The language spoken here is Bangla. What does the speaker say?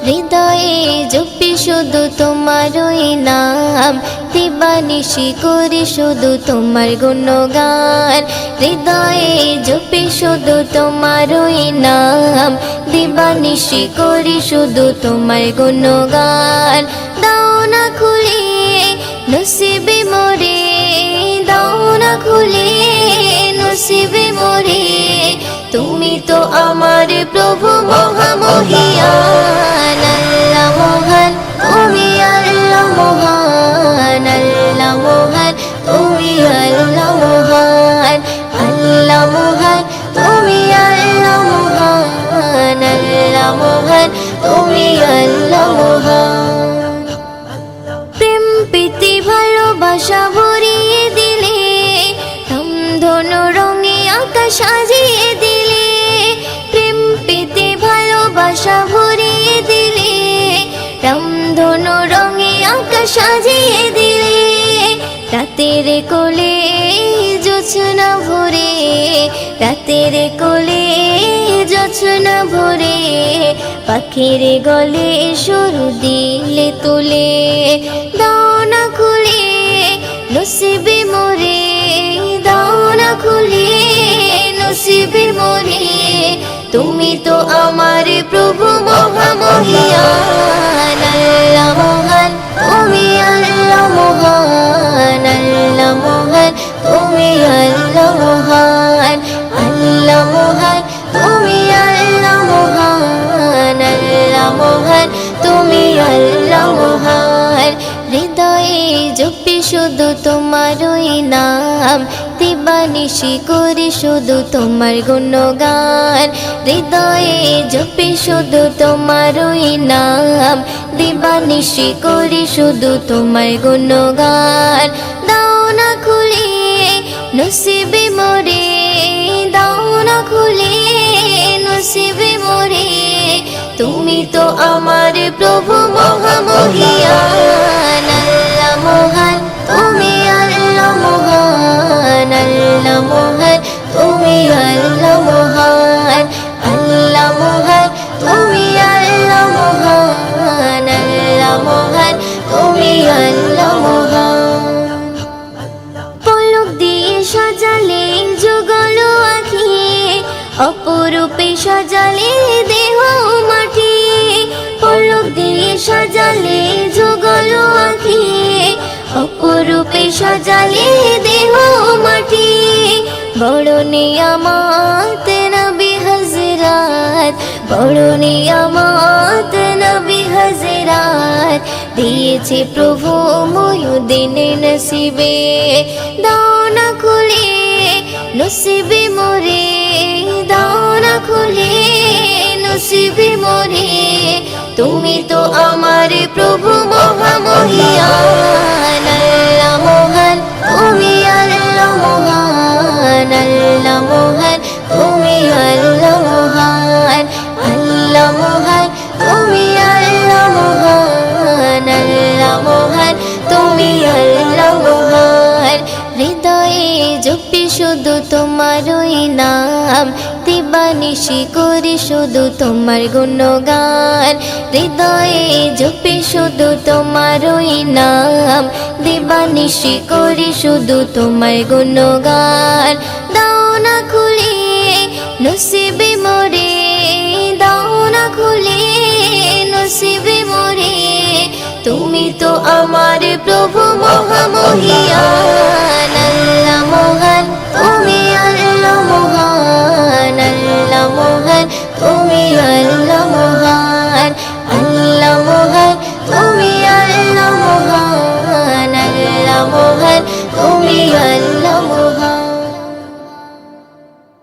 হৃদয়ে জপি শুধু তোমারই নাম, দিবানিশি করি শুধু তোমার গুণগান। হৃদয়ে জপি শুধু তোমারই নাম, দিবানিশি করি শুধু তোমার গুণগান। দাও না খুলে নসিবে মোরে, দাও না খুলে নসিবে মোরে, তুমি তো আমার প্রভু মহামহিয়ান। আল্লাহ মহান, তুমি আল্লাহ মহান, আল্লাহ মহান, তুমি আল্লাহ মহান, আল্লাহ মহান, তুমি আল্লাহ মহান, আল্লাহ মহান, তুমি আল্লাহ মহান। প্রেম প্রীতি ভালোবাসা ভরিয়ে দিলে, ধনু রঙে আকাশ সাজিয়ে দিলে, প্রেম প্রীতি ভালোবাসা ভরিয়ে দিলে, রামধনু রঙে আকাশ সাজিয়ে দিলে। রাতের কোলে জোছনা ভরে, রাতের কোলে জোছনা ভরে, পাখির গলে সুর দিলে তুলে। দাও না খুলে নসিবে মোরে, দাও না খুলে নসিবে মোরে, তুমি তো আমার প্রভু মহামহিয়ান। আল্লাহ মহান, তুমি আল্লাহ মহান, আল্লাহ মহান, তুমি আল্লাহ মহান, আল্লাহ মহান, তুমি আল্লাহ মহান, আল্লাহ মহান, তুমি আল্লাহ মহান। হৃদয়ে জপি শুধু তোমারই নাম, দিবানিশি করি শুধু তোমার গুণগান। হৃদয়ে জপি শুধু তোমারই নাম, দিবানিশি করি শুধু তোমার গুণগান। দাও না খুলে নসিবে মোরে, দাও না খুলে নসিবে মোরে, তুমি তো আমার প্রভু মহামহিয়ান। আল্লাহ মহান, তুমি আল্লাহ মহান, আল্লাহ মহান, তুমি আল্লাহ মহান, আল্লাহ মহান, তুমি আল্লাহ মহান, আল্লাহ মহান, তুমি আল্লাহ মহান। পলক দিয়ে সাজালে যুগল আঁখি, অপরূপে সাজালে দেহ মাটি। পলক দিয়ে সাজালে যুগল আঁখি, অপরূপে সাজালে দেহ মাটি। বড় নিয়ামত নবী হযরত, বড় নিয়ামত নবী হযরত, দিয়েছে প্রভু মুহিউদ্দিন নসিবে। দাও না খুলে নসিবে মোরে, দাও না খুলে নসিবে মোরে, তুমি তো আমার প্রভু মহামহিয়ান। আল্লাহ মহান, তুমি আল্লাহ মহান, আল্লাহ মহান, তুমি আল্লাহ মহান, আল্লাহ মহান, তুমি আল্লাহ মহান, আল্লাহ মহান, তুমি আল্লাহ মহান। হৃদয়ে জপি শুধু তোমারই নাম, দিবানিশি করি শুধু তোমার গুণগান। হৃদয়ে জপি শুধু তোমারই নাম, দিবানিশি করি শুধু তোমার গুণগান। দাও না খুলে নসিবে মোরে, দাও না খুলে নসিবে মোরে, তুমি তো আমার প্রভু মহামহিয়ান। আল্লাহ মহান,